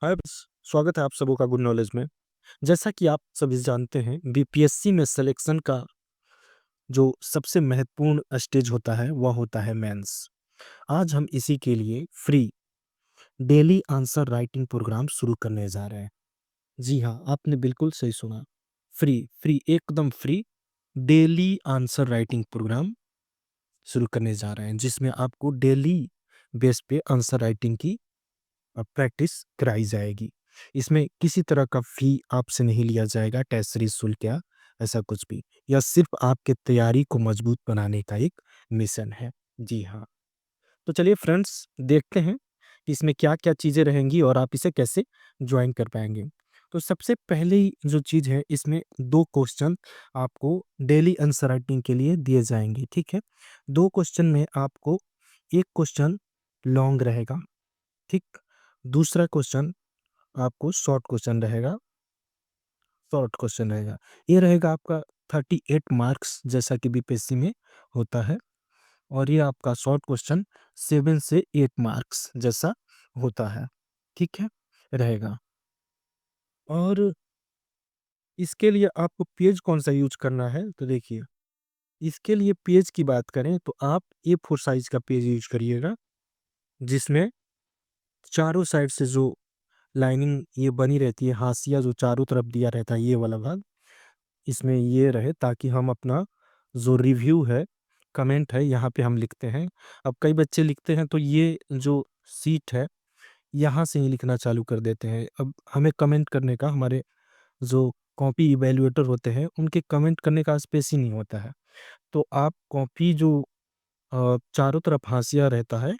हाय बस, स्वागत है आप सबों का गुड नॉलेज में। जैसा कि आप सभी जानते हैं, बीपीएससी में सिलेक्शन का जो सबसे महत्वपूर्ण स्टेज होता है वह होता है मेंस। आज हम इसी के लिए free daily answer writing programme शुरू करने जा रहे हैं। जी हाँ, आपने बिल्कुल सही सुना। फ्री फ्री एकदम free daily answer writing programme शुरू करने जा रहे हैं, जिसमें आपको डेली बेस पे आंसर राइटिंग की प्रैक्टिस कराई जाएगी। इसमें किसी तरह का फ़ी आपसे नहीं लिया जाएगा, टेस्ट सीरीज़ शुल्क या ऐसा कुछ भी। यह सिर्फ़ आपके तैयारी को मजबूत बनाने का एक मिशन है। जी हाँ। तो चलिए फ्रेंड्स, देखते हैं कि इसमें क्या-क्या चीज़ें रहेंगी और आप इसे कैसे जॉइन कर पाएँगे। तो सबसे पहली जो चीज़ है, इसमें 2 क्वेश्चन आपको डेली आंसर राइटिंग के लिए दिए जाएँगे, ठीक है? 2 क्वेश्चन में आपको 1 क्वेश्चन लॉन्ग रहेगा, ठीक? दूसरा क्वेश्चन आपको शॉर्ट क्वेश्चन रहेगा। ये रहेगा आपका 38 मार्क्स, जैसा कि बीपीएससी में होता है, और ये आपका शॉर्ट क्वेश्चन 7 से 8 मार्क्स जैसा होता है, ठीक है? रहेगा। और इसके लिए आपको पेज कौन-सा यूज़ करना है, तो देखिए, इसके लिए पेज की बात करें तो आप A4 साइज़ का पेज यूज़ करिएगा, जिसमें चारों साइड से जो लाइनिंग ये बनी रहती है, हाशिया जो चारों तरफ दिया रहता है, ये वाला भाग, इसमें ये रहे, ताकि हम अपना जो रिव्यू है, कमेंट है, यहाँ पे हम लिखते हैं। अब कई बच्चे लिखते हैं तो ये जो सीट है, यहाँ से ही लिखना चालू कर देते हैं। अब हमें कमेंट करने का, हमारे जो कॉपी इवैल्यूएटर होते हैं, उनके कमेंट करने का स्पेस ही नहीं होता है। तो आप कॉपी जो चारों तरफ हाशिया रहता है,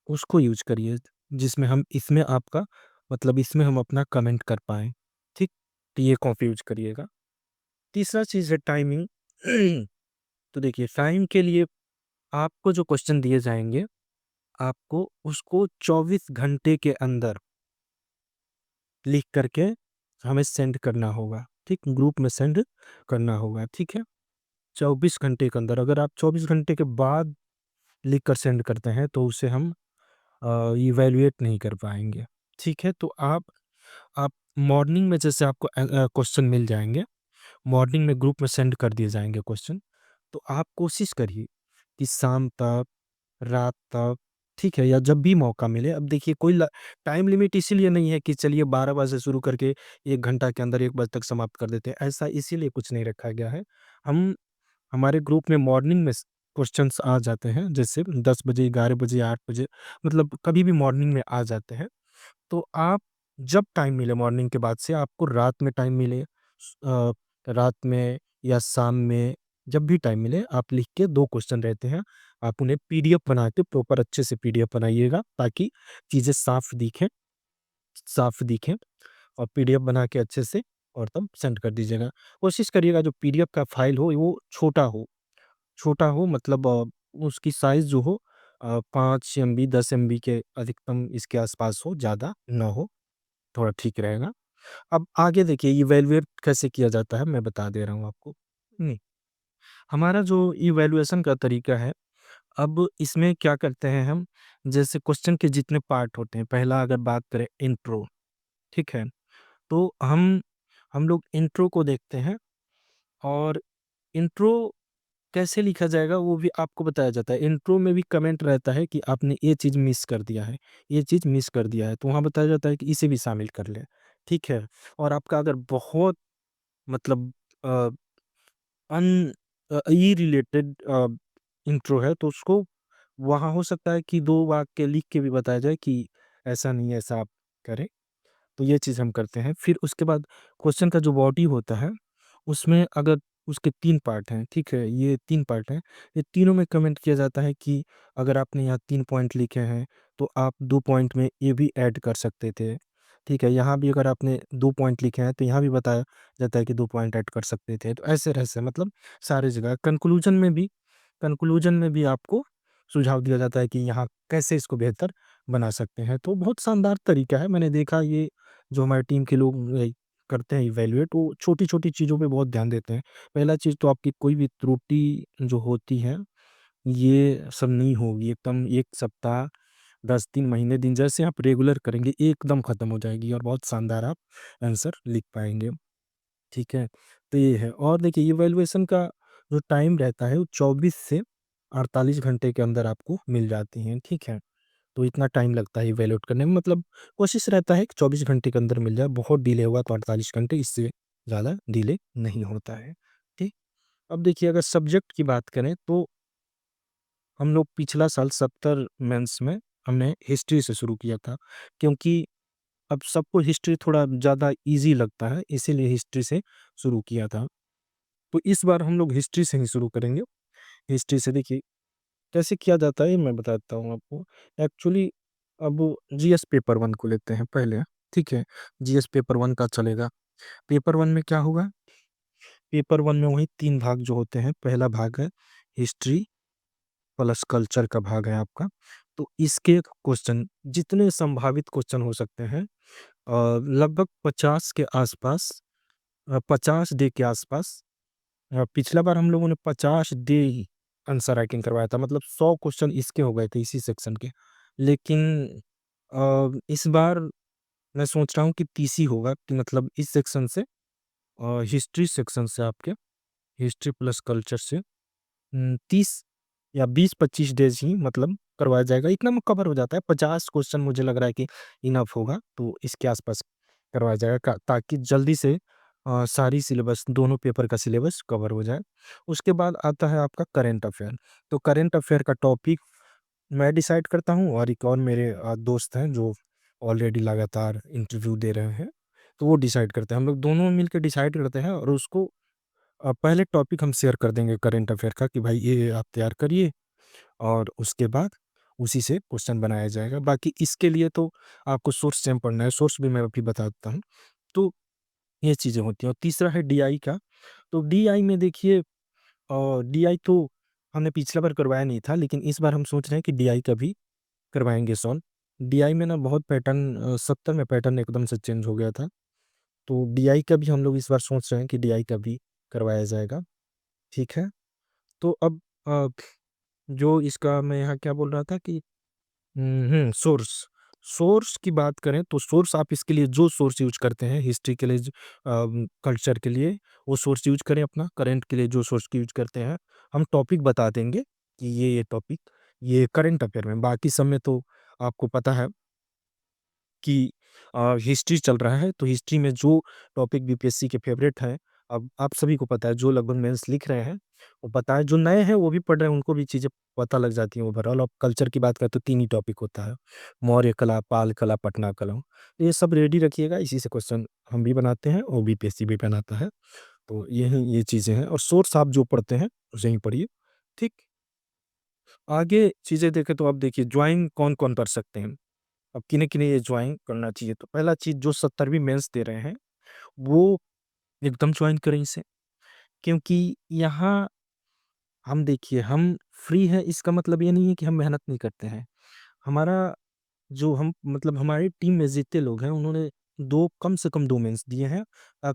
उसको यूज़ करिए, जिसमें हम इसमें आपका मतलब इसमें हम अपना कमेंट कर पाएँ, ठीक? तो ये कॉपी यूज़ करिएगा। तीसरा चीज़ है टाइमिंग। तो देखिए, टाइम के लिए आपको जो क्वेश्चन दिए जाएँगे, आपको उसको 24 घंटे के अंदर लिख करके हमें सेंड करना होगा, ठीक? ग्रुप में सेंड करना होगा, ठीक है? 24 घंटे के अंदर। अगर आप 24 घंटे के बाद लिख कर सेंड करते हैं, तो उसे हम इवैल्यूएट नहीं कर पाएँगे, ठीक है? तो आप मॉर्निंग में, जैसे आपको क्वेश्चन मिल जाएँगे, मॉर्निंग में ग्रुप में सेंड कर दिए जाएँगे क्वेश्चन, तो आप कोशिश करिए कि शाम तक, रात तक, ठीक है? या जब भी मौका मिले। अब देखिए, कोई टाइम लिमिट इसीलिए नहीं है कि चलिए 12 बजे शुरू करके 1 घंटा के अंदर 1 बजे तक समाप्त कर देते हैं, ऐसा इसीलिए कुछ नहीं रखा गया है। हम हमारे ग्रुप में मॉर्निंग में क्वेश्चंस आ जाते हैं, जैसे 10 बजे, 11 बजे, 8 बजे, मतलब कभी भी मॉर्निंग में आ जाते हैं। तो आप जब टाइम मिले मॉर्निंग के बाद से, आपको रात में टाइम मिले, रात में या शाम में, जब भी टाइम मिले, आप लिख के, 2 क्वेश्चन रहते हैं, आप उन्हें पीडीएफ बना के प्रॉपर अच्छे से पीडीएफ बनाइएगा, ताकि चीज़ें साफ दिखें, और पीडीएफ बना के अच्छे से, और तब सेंड कर दीजिएगा। कोशिश करिएगा जो पीडीएफ का फाइल हो वो छोटा हो, मतलब उसकी साइज़ जो हो 5 एमबी 10 एमबी के अधिकतम इसके आसपास हो, ज़्यादा ना हो, थोड़ा ठीक रहेगा। अब आगे देखिए, इवैल्यूएट कैसे किया जाता है, मैं बता दे रहा हूँ आपको। हमारा जो इवैल्यूएशन का तरीका है, अब इसमें क्या करते हैं हम, जैसे क्वेश्चन के जितने पार्ट होते हैं, पहला अगर बात करें इंट्रो, ठीक है? तो हम लोग इंट्रो को देखते हैं, और इंट्रो कैसे लिखा जाएगा वो भी आपको बताया जाता है। इंट्रो में भी कमेंट रहता है कि आपने ये चीज़ मिस कर दिया है, ये चीज़ मिस कर दिया है, तो वहाँ बताया जाता है कि इसे भी शामिल कर लें, ठीक है? और आपका अगर बहुत मतलब अ, इररिलेटेड इंट्रो है, तो उसको वहाँ हो सकता है कि 2 वाक्य लिख के भी बताया जाए कि ऐसा नहीं है, ऐसा आप करें। तो ये चीज़ हम करते हैं। फिर उसके बाद क्वेश्चन का जो बॉडी होता है, उसमें अगर उसके 3 पार्ट हैं, ठीक है? ये 3 पार्ट हैं। ये तीनों में कमेंट किया जाता है कि अगर आपने यहाँ 3 पॉइंट लिखे हैं, तो आप 2 पॉइंट में ये भी ऐड कर सकते थे, ठीक है? यहाँ भी अगर आपने 2 पॉइंट लिखे हैं, तो यहाँ भी बताया जाता है कि 2 पॉइंट ऐड कर सकते थे। तो ऐसे-ऐसे मतलब सारी जगह कंक्लूजन में भी आपको सुझाव दिया जाता है कि यहाँ कैसे इसको बेहतर बना सकते हैं। तो बहुत शानदार तरीका है। मैंने देखा, ये जो हमारी टीम के लोग करते हैं इवैल्यूएट, वो छोटी-छोटी चीज़ों पे बहुत ध्यान देते हैं। पहला चीज़ तो आपकी कोई भी त्रुटि जो होती है, ये सब नहीं होगी एकदम 1 सप्ताह 10 दिन, महीने दिन जैसे आप रेगुलर करेंगे एकदम खत्म हो जाएगी और बहुत शानदार आप आंसर लिख पाएँगे। ठीक है? तो ये है और देखिए इवैल्यूएशन का जो टाइम रहता है वो 24 से 48 घंटे के अंदर आपको मिल जाती हैं, ठीक है? तो इतना टाइम लगता है इवैल्यूएट करने में मतलब कोशिश रहता है कि 24 घंटे के अंदर मिल जाए, बहुत डिले हुआ तो 48 घंटे, इससे ज़्यादा डिले नहीं होता है, ठीक? अब देखिए अगर सब्जेक्ट की बात करें तो हम लोग पिछला साल 70 मेंस में हमने हिस्ट्री से शुरू किया था, क्योंकि अब सबको हिस्ट्री थोड़ा ज़्यादा ईज़ी लगता है, इसीलिए हिस्ट्री से शुरू किया था। तो इस बार हम लोग हिस्ट्री से ही शुरू करेंगे। हिस्ट्री से देखिए कैसे किया जाता है ये मैं बताता हूँ आपको। एक्चुअली अब जीएस पेपर 1 को लेते हैं पहले, ठीक है? जीएस पेपर 1 का चलेगा। पेपर 1 में क्या होगा? पेपर 1 में वही 3 भाग जो होते हैं, पहला भाग है हिस्ट्री प्लस कल्चर का भाग है आपका। तो इसके क्वेश्चन जितने संभावित क्वेश्चन हो सकते हैं लगभग 50 के आसपास 50 डे के आसपास पिछला बार हम लोगों ने 50 डे ही आंसर राइटिंग करवाया था मतलब 100 क्वेश्चन इसके हो गए थे इसी सेक्शन के। लेकिन इस बार मैं सोच रहा हूँ कि 30 ही होगा कि मतलब इस सेक्शन से हिस्ट्री सेक्शन से आपके हिस्ट्री प्लस कल्चर से 30 या 20-25 डेज़ ही मतलब करवाया जाएगा। इतना में कवर हो जाता है, 50 क्वेश्चन मुझे लग रहा है कि इनफ होगा, तो इसके आसपास करवाया जाएगा का ताकि जल्दी से सारी सिलेबस दोनों पेपर का सिलेबस कवर हो जाए। उसके बाद आता है आपका करंट अफ़ेयर। तो करंट अफ़ेयर का टॉपिक मैं डिसाइड करता हूँ और एक और मेरे दोस्त हैं जो ऑलरेडी लगातार इंटरव्यू दे रहे हैं, तो वो डिसाइड करते हैं। हम लोग दोनों मिलके डिसाइड करते हैं और उसको पहले टॉपिक हम शेयर कर देंगे करंट अफ़ेयर का कि भाई ये आप तैयार करिए और उसके बाद उसी से क्वेश्चन बनाया जाएगा। बाकी इसके लिए तो आपको सोर्स सेम पढ़ना है, सोर्स भी मैं अभी बता देता हूँ। तो ये चीज़ें होती हैं और तीसरा है डीआई का। तो डीआई में देखिए डीआई तो हमने पिछला बार करवाया नहीं था, लेकिन इस बार हम सोच रहे हैं कि डीआई का भी करवाएँगे सॉल्व। डीआई में ना बहुत पैटर्न 70 में पैटर्न एकदम से चेंज हो गया था। तो डीआई का भी हम लोग इस बार सोच रहे हैं कि डीआई का भी करवाया जाएगा, ठीक है? तो अब जो इसका मैं यहाँ क्या बोल रहा था कि सोर्स सोर्स की बात करें तो सोर्स आप इसके लिए जो सोर्स यूज करते हैं हिस्ट्री के लिए कल्चर के लिए वो सोर्स यूज करें अपना करंट के लिए जो सोर्स की यूज करते हैं हम टॉपिक बता देंगे कि ये टॉपिक ये करंट अफेयर में बाकी सब में तो आपको पता है कि हिस्ट्री चल रहा है तो हिस्ट्री में जो टॉपिक बीपीएससी के फेवरेट है अब आप सभी को पता है जो लगभग मेंस लिख रहे हैं वो पता है जो नए हैं वो भी पढ़ रहे हैं उनको भी चीज़ें पता लग जाती हैं ओवरऑल। अब कल्चर की बात करें तो 3 ही टॉपिक होता है, मौर्य कला, पाल कला, पटना कला। तो ये सब रेडी रखिएगा, इसी से क्वेश्चन हम भी बनाते हैं और बीपीएससी भी बनाता है। तो ये चीज़ें हैं और सोर्स आप जो पढ़ते हैं उसे ही पढ़िए, ठीक? आगे चीज़ें देखें तो अब देखिए जॉइन कौन-कौन कर सकते हैं? अब किन्हें-किन्हें ये जॉइन करना चाहिए? तो पहला चीज़ जो 70वीं मेंस दे रहे हैं, वो एकदम जॉइन करें इसे, क्योंकि यहाँ हम देखिए हम फ्री हैं इसका मतलब ये नहीं है कि हम मेहनत नहीं करते हैं। हमारा जो हम मतलब हमारी टीम में जितने लोग हैं उन्होंने 2 कम से कम 2 मेंस दिए हैं।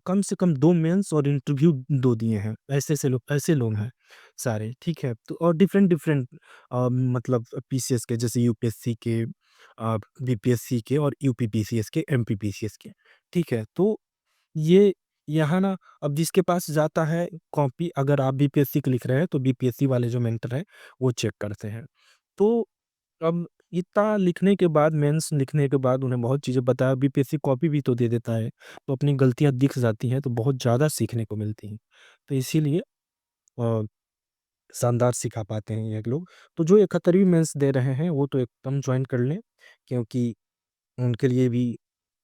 कम से कम 2 मेंस और इंटरव्यू 2 दिए हैं। ऐसे लोग हैं सारे, ठीक है? तो और डिफरेंट-डिफरेंट मतलब पीसीएस के जैसे यूपीएससी के बीपीएससी के और यूपीपीसीएस के, एमपीपीसीएस के, ठीक है? तो ये यहाँ ना अब जिसके पास जाता है कॉपी अगर आप बीपीएससी की लिख रहे हैं तो बीपीएससी वाले जो मेंटर हैं वो चेक करते हैं। तो अब इतना लिखने के बाद मेंस लिखने के बाद उन्हें बहुत चीज़ें पता है बीपीएससी कॉपी भी तो दे देता है, तो अपनी गलतियाँ दिख जाती हैं तो बहुत ज़्यादा सीखने को मिलती हैं। तो इसीलिए अ, शानदार सिखा पाते हैं ये लोग। तो जो 71वीं मेंस दे रहे हैं वो तो एकदम जॉइन कर लें क्योंकि उनके लिए भी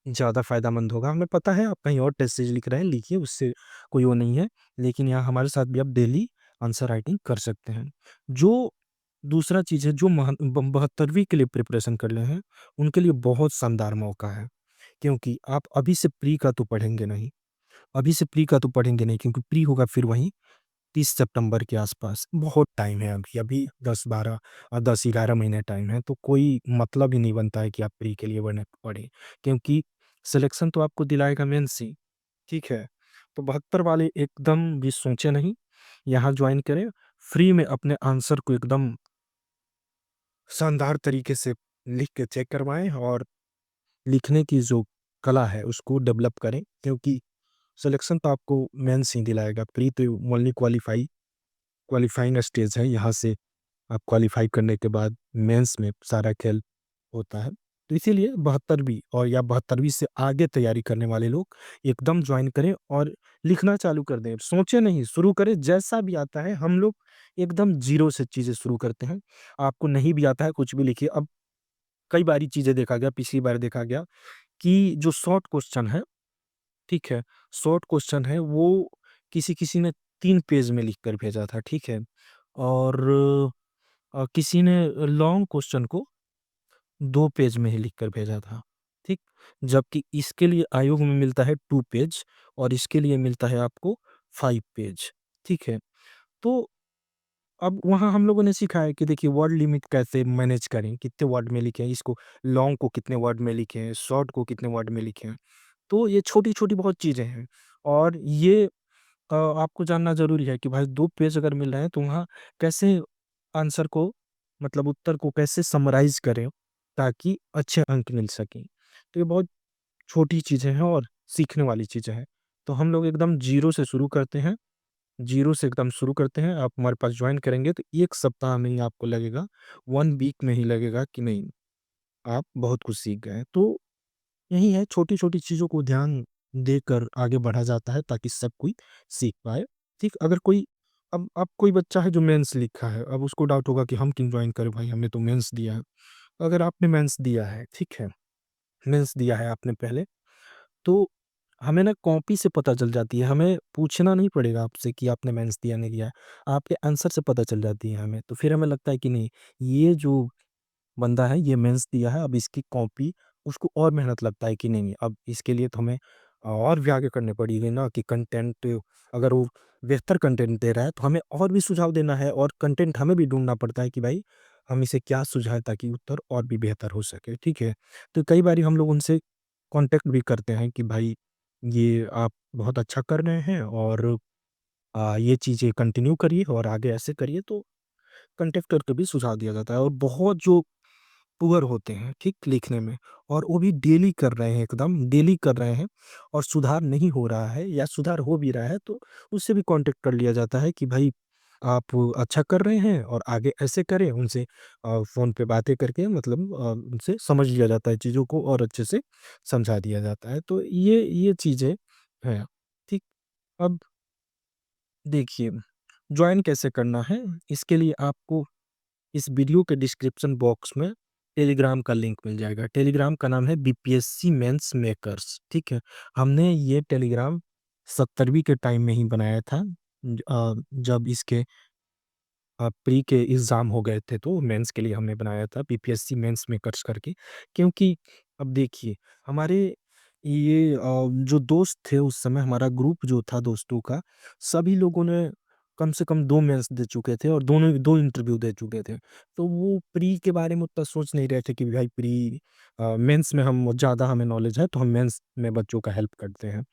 ज़्यादा फ़ायदेमंद होगा। हमें पता है आप कहीं और टेस्ट सीरीज़ लिख रहे हैं, लिखिए उससे कोई वो नहीं है। लेकिन यहाँ हमारे साथ भी आप डेली आंसर राइटिंग कर सकते हैं। जो दूसरा चीज़ है जो 72वीं के लिए प्रिपरेशन कर रहे हैं, उनके लिए बहुत शानदार मौका है। क्योंकि आप अभी से प्री का तो पढ़ेंगे नहीं, अभी से प्री का तो पढ़ेंगे नहीं क्योंकि प्री होगा फिर वहीं 30 सितंबर के आसपास। बहुत टाइम है अभी, अभी 10-11 महीने टाइम है, तो कोई मतलब ही नहीं बनता है कि आप प्री के लिए बने पढ़ें। क्योंकि सिलेक्शन तो आपको दिलाएगा मेंस ही, ठीक है? तो 72 वाले एकदम भी सोचे नहीं, यहाँ जॉइन करें, फ्री में अपने आंसर को एकदम शानदार तरीके से लिख के चेक करवाएँ और लिखने की जो कला है उसको डेवलप करें, क्योंकि सिलेक्शन तो आपको मेंस ही दिलाएगा। प्री तो ओनली क्वालीफाइंग स्टेज है, यहाँ से आप क्वालीफाई करने के बाद मेंस में सारा खेल होता है। तो इसीलिए 72वीं और या 72वीं से आगे तैयारी करने वाले लोग एकदम जॉइन करें और लिखना चालू कर दें। सोचें नहीं, शुरू करें, जैसा भी आता है। हम लोग एकदम ज़ीरो से चीज़ें शुरू करते हैं। आपको नहीं भी आता है, कुछ भी लिखिए। अब कई बारी चीज़ें देखा गया, पिछली बार देखा गया कि जो शॉर्ट क्वेश्चन है, ठीक है? शॉर्ट क्वेश्चन है वो किसी-किसी ने 3 पेज में लिख कर भेजा था, ठीक है? और किसी ने लॉन्ग क्वेश्चन को 2 पेज में ही लिख कर भेजा था, ठीक? जबकि इसके लिए आयोग में मिलता है 2 पेज और इसके लिए मिलता है आपको 5 पेज, ठीक है? तो अब वहाँ हम लोगों ने सीखा है कि देखिए वर्ड लिमिट कैसे मैनेज करें, कितने वर्ड में लिखें, इसको लॉन्ग को कितने वर्ड में लिखें, शॉर्ट को कितने वर्ड में लिखें। तो ये छोटी-छोटी बहुत चीज़ें हैं और ये आपको जानना ज़रूरी है कि भाई 2 पेज अगर मिल रहे हैं तो वहाँ कैसे आंसर को, मतलब उत्तर को कैसे समराइज़ करें ताकि अच्छे अंक मिल सकें। तो ये बहुत छोटी चीज़ें हैं और सीखने वाली चीज़ें हैं। तो हम लोग एकदम ज़ीरो से शुरू करते हैं, ज़ीरो से एकदम शुरू करते हैं। आप हमारे पास जॉइन करेंगे तो 1 सप्ताह में ही आपको लगेगा, 1 वीक में ही लगेगा कि नहीं, आप बहुत कुछ सीख गए हैं। तो यही है, छोटी-छोटी चीज़ों को ध्यान देकर आगे बढ़ा जाता है ताकि सब कोई सीख पाए। ठीक, अगर कोई अब कोई बच्चा है जो मेंस लिखा है, अब उसको डाउट होगा कि हम क्यों जॉइन करें भाई, हमने तो मेंस दिया है। अगर आपने मेंस दिया है, ठीक है, मेंस दिया है आपने पहले, तो हमें ना कॉपी से पता चल जाती है, हमें पूछना नहीं पड़ेगा आपसे कि आपने मेंस दिया नहीं दिया है, आपके आंसर से पता चल जाती है हमें। तो फिर हमें लगता है कि नहीं, ये जो बंदा है ये मेंस दिया है, अब इसकी कॉपी, उसको और मेहनत लगता है कि नहीं अब इसके लिए तो हमें और भी आगे करनी पड़ेगी ना कि कंटेंट, अगर वो बेहतर कंटेंट दे रहा है तो हमें और भी सुझाव देना है और कंटेंट हमें भी ढूँढना पड़ता है कि भाई हम इसे क्या सुझाएँ ताकि उत्तर और भी बेहतर हो सके, ठीक है? तो कई बारी हम लोग उनसे कॉन्टैक्ट भी करते हैं कि भाई ये आप बहुत अच्छा कर रहे हैं और ये चीज़ें कंटिन्यू करिए और आगे ऐसे करिए, तो कॉन्टैक्ट करके भी सुझाव दिया जाता है। और बहुत जो पुअर होते हैं, ठीक? लिखने में, और वो भी डेली कर रहे हैं, एकदम डेली कर रहे हैं और सुधार नहीं हो रहा है या सुधार हो भी रहा है तो उससे भी कॉन्टैक्ट कर लिया जाता है कि भाई आप अच्छा कर रहे हैं और आगे ऐसे करें। उनसे फ़ोन पे बातें करके, मतलब उनसे समझ लिया जाता है चीज़ों को और अच्छे से समझा दिया जाता है। तो ये चीज़ें हैं, ठीक? अब देखिए, जॉइन कैसे करना है, इसके लिए आपको इस वीडियो के डिस्क्रिप्शन बॉक्स में टेलीग्राम का लिंक मिल जाएगा। टेलीग्राम का नाम है बीपीएससी मेंस मेकर्स, ठीक है? हमने ये टेलीग्राम 70वीं के टाइम में ही बनाया था। जब इसके प्री के एग्ज़ाम हो गए थे तो मेंस के लिए हमने बनाया था बीपीएससी मेंस मेकर्स करके। क्योंकि अब देखिए, हमारे ये जो दोस्त थे उस समय, हमारा ग्रुप जो था दोस्तों का, सभी लोगों ने कम से कम 2 मेंस दे चुके थे और दोनों 2 इंटरव्यू दे चुके थे। तो वो प्री के बारे में उतना सोच नहीं रहे थे कि भाई प्री मेंस में हम ज़्यादा हमें नॉलेज है तो हम मेंस में बच्चों का हेल्प करते हैं।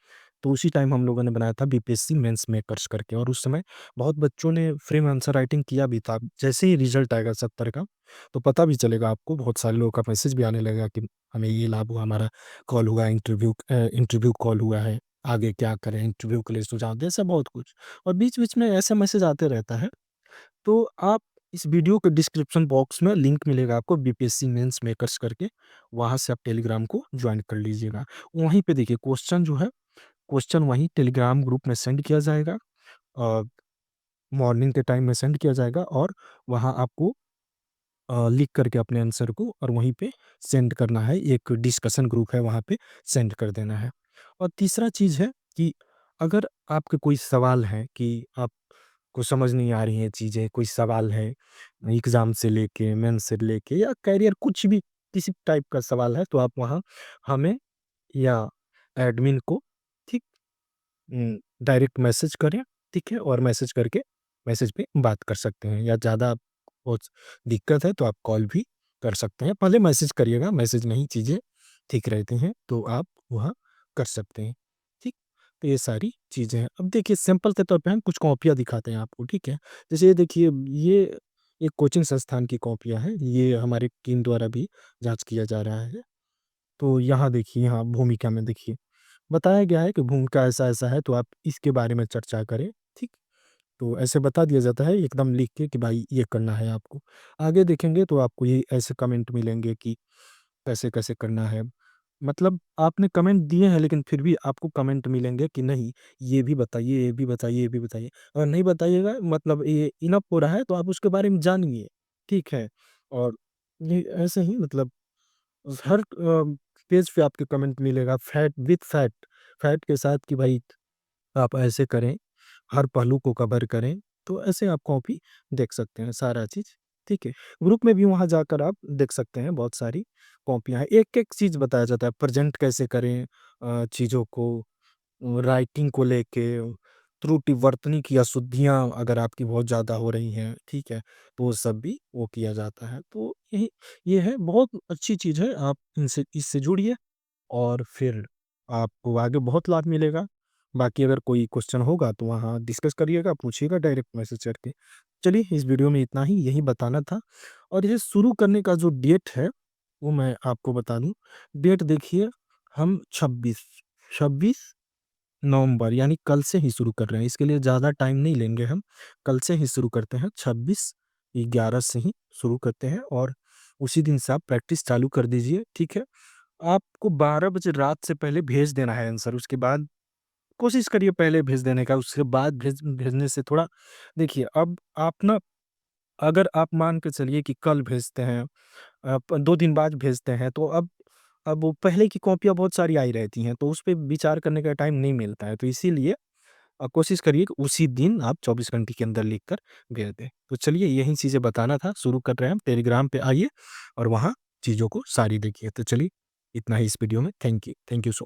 तो उसी टाइम हम लोगों ने बनाया था बीपीएससी मेंस मेकर्स करके और उस समय बहुत बच्चों ने फ्री में आंसर राइटिंग किया भी था। जैसे ही रिज़ल्ट आएगा 70 का, तो पता भी चलेगा आपको, बहुत सारे लोगों का मैसेज भी आने लगेगा कि हमें ये लाभ हुआ, हमारा कॉल हुआ, इंटरव्यू कॉल हुआ है, आगे क्या करें, इंटरव्यू के लिए सुझाव दें, ऐसा बहुत कुछ। और बीच-बीच में ऐसा मैसेज आते रहता है। तो आप इस वीडियो के डिस्क्रिप्शन बॉक्स में लिंक मिलेगा आपको बीपीएससी मेंस मेकर्स करके, वहाँ से आप टेलीग्राम को जॉइन कर लीजिएगा। वहीं पे देखिए क्वेश्चन जो है, क्वेश्चन वहीं टेलीग्राम ग्रुप में सेंड किया जाएगा। अ मॉर्निंग के टाइम में सेंड किया जाएगा और वहाँ आपको लिख करके अपने आंसर को और वहीं पे सेंड करना है। एक डिस्कशन ग्रुप है, वहाँ पे सेंड कर देना है। और तीसरा चीज़ है कि अगर आपके कोई सवाल है कि आपको समझ नहीं आ रही हैं चीज़ें, कोई सवाल है एग्ज़ाम से लेके, मेंस से लेके या करियर, कुछ भी किसी टाइप का सवाल है, तो आप वहाँ हमें या एडमिन को, ठीक, डायरेक्ट मैसेज करें, ठीक है? और मैसेज करके मैसेज पे बात कर सकते हैं, या ज़्यादा बहुत दिक्कत है तो आप कॉल भी कर सकते हैं। पहले मैसेज करिएगा, मैसेज में ही चीज़ें ठीक रहती हैं, तो आप वहाँ कर सकते हैं, ठीक? तो ये सारी चीज़ें हैं। अब देखिए, सिंपल के तौर पे हम कुछ कॉपियाँ दिखाते हैं आपको, ठीक है? जैसे ये देखिए, ये ये कोचिंग संस्थान की कॉपियाँ हैं, ये हमारी टीम द्वारा भी जाँच किया जा रहा है। तो यहाँ देखिए, यहाँ भूमिका में देखिए, बताया गया है कि भूमिका ऐसा-ऐसा है, तो आप इसके बारे में चर्चा करें, ठीक? तो ऐसे बता दिया जाता है एकदम लिख के कि भाई ये करना है आपको। आगे देखेंगे तो आपको ये ऐसे कमेंट मिलेंगे कि कैसे-कैसे करना है। मतलब आपने कमेंट दिए हैं लेकिन फिर भी आपको कमेंट मिलेंगे कि नहीं, ये भी बताइए, ये भी बताइए, ये भी बताइए। अगर नहीं बताइएगा मतलब ये इनफ हो रहा है तो आप उसके बारे में जानिए, ठीक है? और ये ऐसे ही मतलब हर पेज पे आपके कमेंट मिलेगा फैक्ट विथ फैक्ट, फैक्ट के साथ कि भाई आप ऐसे करें, हर पहलू को कवर करें, तो ऐसे आप कॉपी देख सकते हैं सारा चीज़, ठीक है? ग्रुप में भी वहाँ जाकर आप देख सकते हैं बहुत सारी कॉपियाँ हैं, एक-एक चीज़ बताया जाता है, प्रेज़ेंट कैसे करें चीज़ों को, राइटिंग को लेके, त्रुटि वर्तनी की अशुद्धियाँ अगर आपकी बहुत ज़्यादा हो रही हैं, ठीक है? तो वो सब भी वो किया जाता है। तो यही ये है, बहुत अच्छी चीज़ है, आप इनसे इससे जुड़िए और फिर आपको आगे बहुत लाभ मिलेगा। बाकी अगर कोई क्वेश्चन होगा तो वहाँ डिस्कस करिएगा, पूछिएगा डायरेक्ट मैसेज करके। चलिए इस वीडियो में इतना ही, यही बताना था और ये शुरू करने का जो डेट है, वो मैं आपको बता दूँ। डेट देखिए, हम 26 नवंबर यानी कल से ही शुरू कर रहे हैं। इसके लिए ज़्यादा टाइम नहीं लेंगे हम, कल से ही शुरू करते हैं। 26/11 से ही शुरू करते हैं और उसी दिन से आप प्रैक्टिस चालू कर दीजिए, ठीक है? आपको 12 बजे रात से पहले भेज देना है आंसर, उसके बाद कोशिश करिए पहले भेज देने का, उसके बाद भेजने से थोड़ा देखिए, अब आप ना, अगर आप मान के चलिए कि कल भेजते हैं, आप 2 दिन बाद भेजते हैं, तो अब वो पहले की कॉपियाँ बहुत सारी आई रहती हैं, तो उस पे विचार करने का टाइम नहीं मिलता है। तो इसीलिए कोशिश करिए कि उसी दिन आप 24 घंटे के अंदर लिख कर भेज दें। तो चलिए यही चीज़ें बताना था, शुरू कर रहे हैं हम। टेलीग्राम पे आइए और वहाँ चीज़ों को सारी देखिए। तो चलिए इतना ही इस वीडियो में। Thank you so